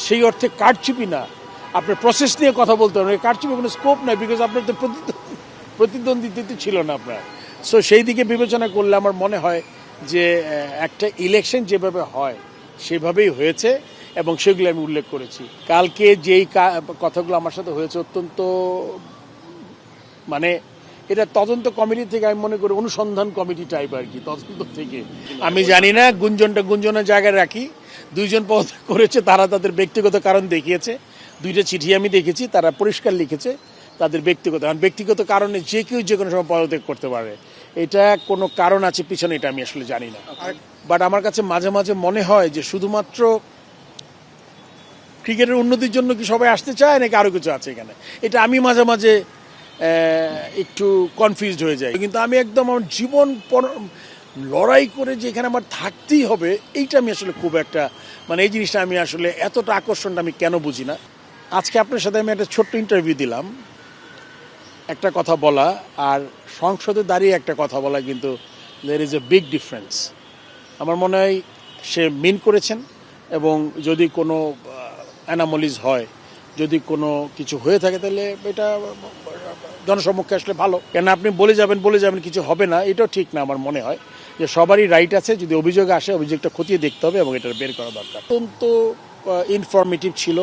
সেই অর্থে কারচুপি না, আপনার প্রসেস নিয়ে কথা বলতে হবে। কারচুপি কোনো স্কোপ নাই, বিকজ আপনার তো প্রতিদ্বন্দ্বিতা ছিল না আপনার। সো সেই দিকে বিবেচনা করলে আমার মনে হয় যে একটা ইলেকশন যেভাবে হয় সেভাবেই হয়েছে এবং সেগুলো আমি উল্লেখ করেছি। কালকে যেই কথাগুলো আমার সাথে হয়েছে অত্যন্ত মানে এটা তদন্ত কমিটি থেকে আমি মনে করি অনুসন্ধান কমিটি টাইপ আর কি, তদন্ত থেকে। আমি জানি না, গুঞ্জনের জায়গায় রাখি। দুইজন পদত্যাগ করেছে, তারা তাদের ব্যক্তিগত কারণ দেখিয়েছে। দুইটা চিঠি আমি দেখেছি, তারা পরিষ্কার লিখেছে তাদের ব্যক্তিগত কারণে যে কেউ যে কোনো সময় পদত্যাগ করতে পারে। এটা কোনো কারণ আছে পিছনে, এটা আমি আসলে জানি না। বাট আমার কাছে মাঝে মাঝে মনে হয় যে শুধুমাত্র ক্রিকেটের উন্নতির জন্য কি সবাই আসতে চায় নাকি আরও কিছু আছে এখানে, এটা আমি মাঝে মাঝে একটু কনফিউজড হয়ে যায়। কিন্তু আমি একদম আমার জীবন লড়াই করে যে এখানে আমার থাকতেই হবে, এইটা আমি আসলে খুব একটা এই জিনিসটা আমি আসলে এতটা আকর্ষণটা আমি কেন বুঝি না। আজকে আপনার সাথে আমি একটা ছোট্ট ইন্টারভিউ দিলাম, একটা কথা বলা আর সংসদে দাঁড়িয়ে একটা কথা বলা, কিন্তু there is a big difference. আমার মনে হয় সে মিন করেছেন, এবং যদি কোনো অ্যানামলিজ হয়, যদি কোনো কিছু হয়ে থাকে, তাহলে এটা জনসম্মুখে আসলে ভালো। কেন আপনি বলে যাবেন কিছু হবে না, এটাও ঠিক না। আমার মনে হয় যে সবারই রাইট আছে, যদি অভিযোগ আসে অভিযোগটা খতিয়ে দেখতে হবে এবং এটা বের করা দরকার। অত্যন্ত ইনফরমেটিভ ছিল,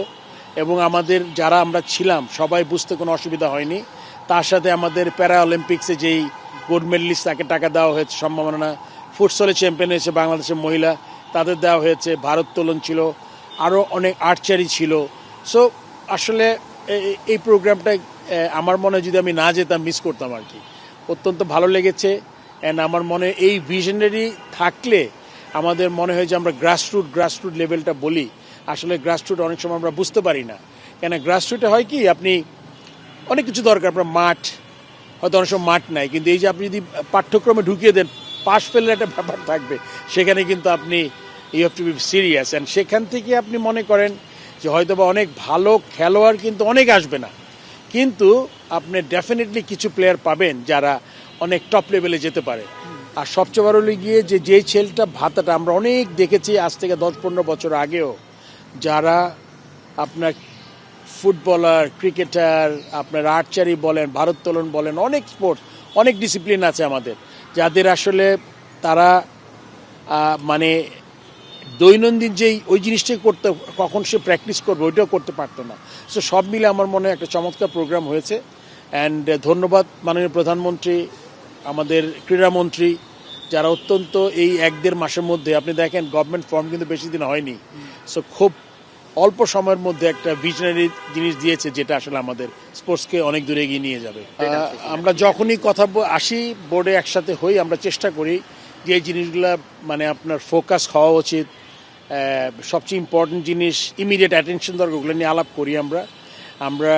এবং আমাদের যারা আমরা ছিলাম সবাই বুঝতে কোনো অসুবিধা হয়নি। তার সাথে আমাদের প্যারা অলিম্পিক্সে যেই গোল্ড মেডেলিস্ট তাকে টাকা দেওয়া হয়েছে, সম্মাননা। ফুটসলে চ্যাম্পিয়ন হয়েছে বাংলাদেশের মহিলা, তাদের দেওয়া হয়েছে। ভারোত্তোলন ছিল, আরও অনেক আর্চারি ছিল। সো আসলে এই প্রোগ্রামটা আমার মনে হয় যদি আমি না যেতাম মিস করতাম আর কি। অত্যন্ত ভালো লেগেছে। অ্যান্ড আমার মনে এই ভিশনারি থাকলে আমাদের মনে হয় যে আমরা গ্রাসরুট লেভেলটা বলি, আসলে গ্রাসরুট অনেক সময় আমরা বুঝতে পারি না। কেন গ্রাসরুটে হয় কি, আপনি অনেক কিছু দরকার, আপনার মাঠ হয়তো অনেক সময় মাঠ নাই, কিন্তু এই যে আপনি যদি পাঠ্যক্রমে ঢুকিয়ে দেন, পাশ ফেলের একটা ব্যাপার থাকবে, সেখানে কিন্তু আপনি you have to be serious. And সেখান থেকে আপনি মনে করেন যে হয়তো বা অনেক ভালো খেলোয়াড় কিন্তু অনেক আসবে না, কিন্তু আপনি ডেফিনেটলি কিছু প্লেয়ার পাবেন যারা অনেক টপ লেভেলে যেতে পারে। আর সবচেয়ে বড় গিয়ে যে ছেলেটা ভাতাটা আমরা অনেক দেখেছি আজ থেকে 10-15 বছর আগেও, যারা আপনার ফুটবলার, ক্রিকেটার, আপনার আর্চারি বলেন, ভারোত্তোলন বলেন, অনেক স্পোর্টস, অনেক ডিসিপ্লিন আছে আমাদের, যাদের আসলে তারা দৈনন্দিন যেই ওই জিনিসটাই করতে, কখন সে প্র্যাকটিস করবে ওইটাও করতে পারতো না। সো সব মিলে আমার মনে হয় একটা চমৎকার প্রোগ্রাম হয়েছে। অ্যান্ড ধন্যবাদ মাননীয় প্রধানমন্ত্রী, আমাদের ক্রীড়ামন্ত্রী, যারা অত্যন্ত এই 1-1.5 মাসের মধ্যে, আপনি দেখেন গভর্নমেন্ট ফর্ম কিন্তু বেশি দিন হয়নি, সো খুব অল্প সময়ের মধ্যে একটা ভিশনারি জিনিস দিয়েছে, যেটা আসলে আমাদের স্পোর্টসকে অনেক দূরে এগিয়ে নিয়ে যাবে। আমরা যখনই কথা আসি বোর্ডে একসাথে হই, আমরা চেষ্টা করি যে এই জিনিসগুলো আপনার ফোকাস হওয়া উচিত। সবচেয়ে ইম্পর্টেন্ট জিনিস ইমিডিয়েট অ্যাটেনশন দরকার, ওগুলো নিয়ে আলাপ করি। আমরা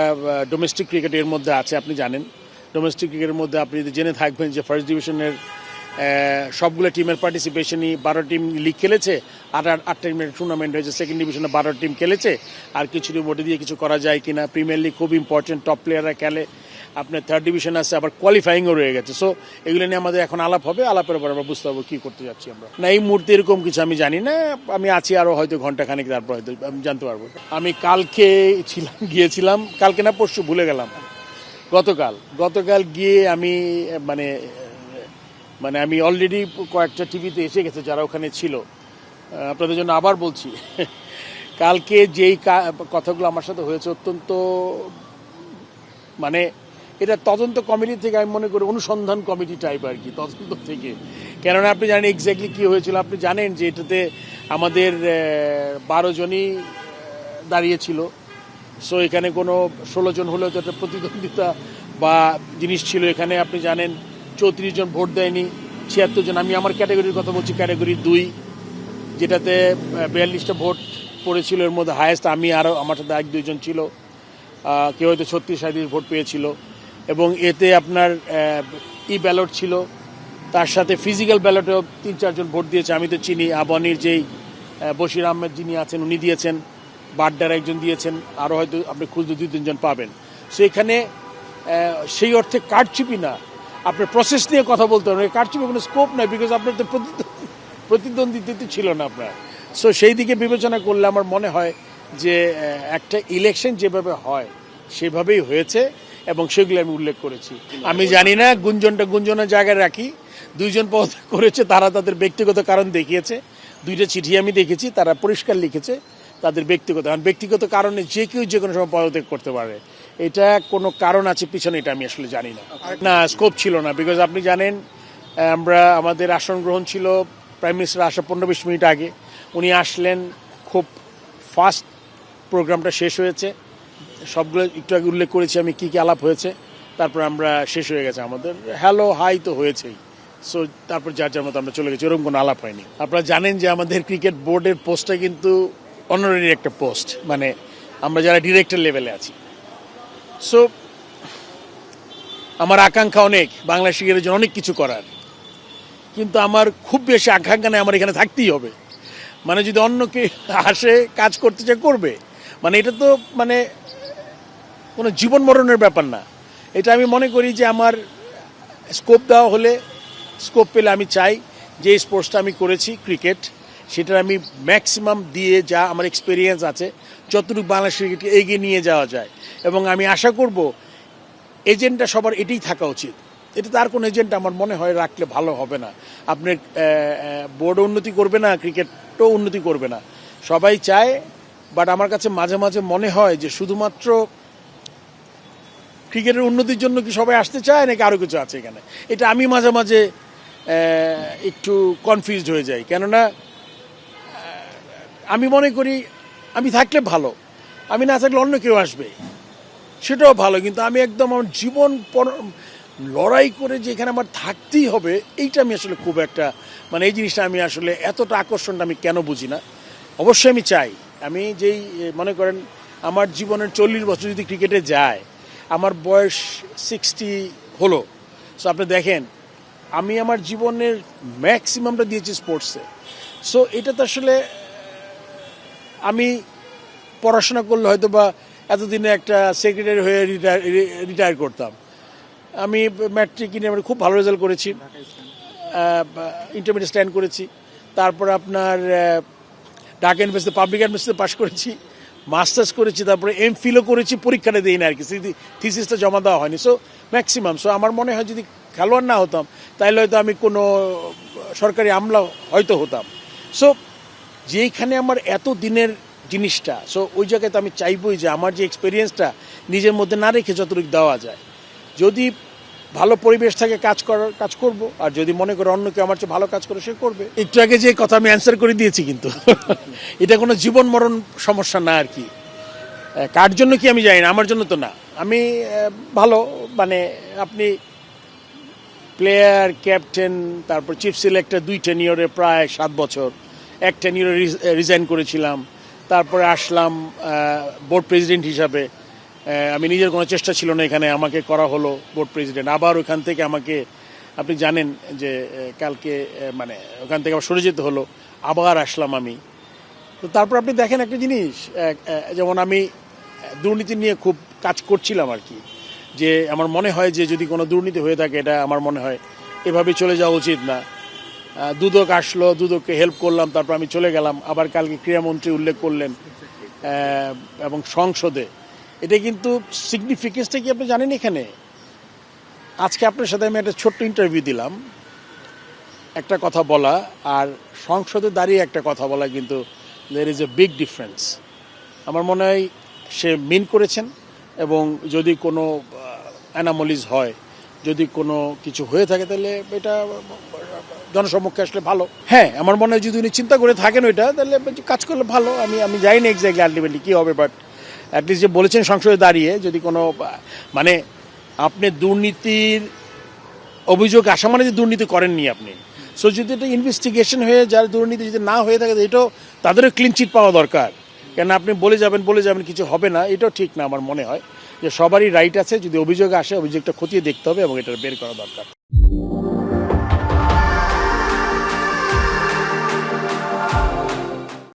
ডোমেস্টিক ক্রিকেটের মধ্যে আছে, আপনি জানেন ডোমেস্টিক ক্রিকেটের মধ্যে আপনি জেনে থাকবেন যে ফার্স্ট ডিভিশনের সবগুলো টিমের পার্টিসিপেশনই 12 টিম লিগ খেলেছে, 8 টিমের টুর্নামেন্ট হয়েছে। সেকেন্ড ডিভিশনে 12 টিম খেলেছে। আর কিছু টিম ওটা দিয়ে কিছু করা যায় কিনা। প্রিমিয়ার লিগ খুব ইম্পর্টেন্ট, টপ প্লেয়াররা খেলে। আপনার থার্ড ডিভিশন আছে, আবার কোয়ালিফাইংও রয়ে গেছে। সো এগুলো নিয়ে আমাদের এখন আলাপ হবে, আলাপের পর আমরা বুঝতে পারবো কী করতে যাচ্ছি আমরা। না, এই মুহূর্তে এরকম কিছু আমি জানি না। আমি আছি আরও হয়তো ঘন্টাখানেক, তারপর হয়তো আমি জানতে পারবো। আমি কালকে গিয়েছিলাম, কালকে না পরশু ভুলে গেলাম, গতকাল গিয়ে আমি আমি অলরেডি কয়েকটা টিভিতে এসে গেছে যারা ওখানে ছিল, আপনাদের জন্য আবার বলছি। কালকে যেই কথাগুলো আমার সাথে হয়েছে অত্যন্ত এটা তদন্ত কমিটি থেকে আমি মনে করি অনুসন্ধান কমিটি টাইপ আর কি, তদন্ত থেকে। কেননা আপনি জানেন এক্স্যাক্টলি কী হয়েছিল। আপনি জানেন যে এটাতে আমাদের 12 জনই দাঁড়িয়েছিল। সো এখানে কোনো 16 জন হলেও তো একটা প্রতিদ্বন্দ্বিতা বা জিনিস ছিল। এখানে আপনি জানেন 34 জন ভোট দেয়নি, 76 জন। আমি আমার ক্যাটাগরির কথা বলছি, ক্যাটাগরি 2, যেটাতে 42টা ভোট পড়েছিল। এর মধ্যে হায়েস্ট আমি, আরও আমার সাথে 1-2 জন ছিল, কেউ হয়তো 36-37 ভোট পেয়েছিল। এবং এতে আপনার ব্যালট ছিল, তার সাথে ফিজিক্যাল ব্যালটেও 3-4 জন ভোট দিয়েছে। আমি তো চিনি, আবানির যেই বশির আহমেদ যিনি আছেন উনি দিয়েছেন, বাড্ডার একজন দিয়েছেন, আরও হয়তো আপনি খুঁজতে 2-3 জন পাবেন। সো এখানে সেই অর্থে কারচুপি না, আপনার প্রসেস নিয়ে কথা বলতে হবে। কারচুপি কোনো স্কোপ নাই, বিকজ আপনার তো প্রতিদ্বন্দ্বিতা ছিল না আপনার। সো সেই দিকে বিবেচনা করলে আমার মনে হয় যে একটা ইলেকশন যেভাবে হয় সেভাবেই হয়েছে এবং সেগুলো আমি উল্লেখ করেছি। আমি জানি না গুঞ্জনের জায়গায় রাখি। দুইজন পদত্যাগ করেছে, তারা তাদের ব্যক্তিগত কারণ দেখিয়েছে। দুইটা চিঠি আমি দেখেছি, তারা পরিষ্কার লিখেছে তাদের ব্যক্তিগত কারণে যে কেউ যে কোনো সময় পদত্যাগ করতে পারে। এটা কোনো কারণ আছে পিছনে, এটা আমি আসলে জানি না। না, স্কোপ ছিল না, বিকজ আপনি জানেন আমাদের আসন গ্রহণ ছিল প্রাইম মিনিস্টার আসার 15-20 মিনিট আগে। উনি আসলেন, খুব ফাস্ট প্রোগ্রামটা শেষ হয়েছে। সবগুলো একটু আগে উল্লেখ করেছি আমি কী কী আলাপ হয়েছে। তারপর আমরা শেষ হয়ে গেছে আমাদের হ্যালো হাই তো হয়েছেই। সো তারপর যার যার মতো আমরা চলে গেছি, ওরকম কোনো আলাপ হয়নি। আপনারা জানেন যে আমাদের ক্রিকেট বোর্ডের পোস্টটা কিন্তু অনারারি একটা পোস্ট, মানে আমরা যারা ডিরেক্টর লেভেলে আছি। সো আমার আকাঙ্ক্ষা অনেক, বাংলাদেশ ক্রিকেটের জন্য অনেক কিছু করার, কিন্তু আমার খুব বেশি আকাঙ্ক্ষা নেই আমার এখানে থাকতেই হবে। মানে যদি অন্য কে আসে কাজ করতে চায় করবে, মানে এটা তো মানে কোনো জীবন মরণের ব্যাপার না। এটা আমি মনে করি যে আমার স্কোপ দেওয়া হলে, স্কোপ পেলে আমি চাই যে স্পোর্টসটা আমি করেছি ক্রিকেট, সেটার আমি ম্যাক্সিমাম দিয়ে যা আমার এক্সপিরিয়েন্স আছে যতটুকু বাংলাদেশ ক্রিকেটকে এগিয়ে নিয়ে যাওয়া যায়। এবং আমি আশা করব এজেন্টটা সবার এটাই থাকা উচিত। এটা তার কোনো এজেন্ট আমার মনে হয় রাখলে ভালো হবে না। আপনার বোর্ডও উন্নতি করবে না, ক্রিকেটও উন্নতি করবে না। সবাই চায়, বাট আমার কাছে মাঝে মাঝে মনে হয় যে শুধুমাত্র ক্রিকেটের উন্নতির জন্য কি সবাই আসতে চায় নাকি আরও কিছু আছে এখানে। এটা আমি মাঝে মাঝে একটু কনফিউজড হয়ে যাই। কেননা আমি মনে করি আমি থাকলে ভালো, আমি না থাকলে অন্য কেউ আসবে, সেটাও ভালো। কিন্তু আমি একদম আমার জীবন লড়াই করে যে এখানে আমার থাকতেই হবে, এইটা আমি আসলে খুব একটা মানে এই জিনিসটা আমি আসলে এতটা আকর্ষণটা আমি কেন বুঝি না। অবশ্যই আমি চাই, আমি যেই মনে করেন আমার জীবনের 40 বছর যদি ক্রিকেটে যায়, আমার বয়স 60 হলো। সো আপনি দেখেন আমি আমার জীবনের ম্যাক্সিমামটা দিয়েছি স্পোর্টসে। সো এটা তো আসলে আমি পড়াশোনা করলে হয়তো বা এতদিনে একটা সেক্রেটারি হয়ে রিটায়ার করতাম। আমি ম্যাট্রিক ইন্টারমিডিয়েট খুব ভালো রেজাল্ট করেছি, ইন্টারমিডিয়েট স্ট্যান্ড করেছি। তারপর আপনার ঢাকা ইউনিভার্সিটি পাবলিক ইউনিভার্সিটিতে পাশ করেছি, মাস্টার্স করেছি, তারপরে এমফিলও করেছি। পরীক্ষাটা দিই না আর কি, থিসিসটা জমা দেওয়া হয়নি। So maximum. সো আমার মনে হয় যদি খেলোয়াড় না হতাম তাহলে হয়তো আমি কোনো সরকারি আমলা হয়তো হতাম। সো যেইখানে আমার এত দিনের জিনিসটা, সো ওই জায়গায় তো আমি চাইবই যে আমার যে এক্সপিরিয়েন্সটা নিজের মধ্যে না রেখে যতটুকু দেওয়া যায়। যদি ভালো পরিবেশ থাকে কাজ করব, আর যদি মনে করে অন্য কেউ আমার চেয়ে ভালো কাজ করে সে করবে। একটু আগে যে কথা আমি অ্যান্সার করে দিয়েছি, কিন্তু এটা কোনো জীবন মরণ সমস্যা না আর কি। কার জন্য কি আমি জানি না, আমার জন্য তো না। আমি ভালো মানে আপনি প্লেয়ার, ক্যাপ্টেন, তারপর চিফ সিলেক্টর 2 টেনিয়রে প্রায় 7 বছর, 1 টেনিয়রে রিজাইন করেছিলাম, তারপরে আসলাম বোর্ড প্রেসিডেন্ট হিসাবে। আমি নিজের কোনো চেষ্টা ছিল না, এখানে আমাকে করা হলো বোর্ড প্রেসিডেন্ট। আবার ওখান থেকে আমাকে, আপনি জানেন যে কালকে মানে ওখান থেকে আবার সরে যেতে হলো, আবার আসলাম আমি। তো তারপর আপনি দেখেন একটা জিনিস, যেমন আমি দুর্নীতি নিয়ে খুব কাজ করছিলাম আর কি, যে আমার মনে হয় যে যদি কোনো দুর্নীতি হয়ে থাকে এটা আমার মনে হয় এভাবে চলে যাওয়া উচিত না। দুদক আসলো, দুদককে হেল্প করলাম, তারপর আমি চলে গেলাম। আবার কালকে ক্রীড়ামন্ত্রী উল্লেখ করলেন এবং সংসদে, এটা কিন্তু সিগনিফিকেন্সটা কি আপনি জানেন? এখানে আজকে আপনার সাথে আমি একটা ছোট্ট ইন্টারভিউ দিলাম, একটা কথা বলা আর সংসদে দাঁড়িয়ে একটা কথা বলা, কিন্তু there is a big difference. আমার মনে হয় সে মিন করেছেন, এবং যদি কোনো অ্যানামলিজ হয়, যদি কোনো কিছু হয়ে থাকে, তাহলে এটা জনসম্মুখে আসলে ভালো। হ্যাঁ, আমার মনে হয় যদি উনি চিন্তা করে থাকেন ওইটা, তাহলে কাজ করলে ভালো। আমি জানি না এক্স্যাক্টলি আলটিমেটলি কী হবে, বাট অ্যাটলিস্ট যে বলেছেন সংসদে দাঁড়িয়ে, যদি কোনো মানে আপনি দুর্নীতির অভিযোগ আসা মানে যে দুর্নীতি করেননি আপনি। সো যদি এটা ইনভেস্টিগেশন হয়ে যার দুর্নীতি যদি না হয়ে থাকে, এটাও তাদেরও ক্লিন চিট পাওয়া দরকার। কেন আপনি বলে যাবেন কিছু হবে না, এটাও ঠিক না। আমার মনে হয় যে সবারই রাইট আছে, যদি অভিযোগ আসে অভিযোগটা খতিয়ে দেখতে হবে এবং এটা বের করা দরকার।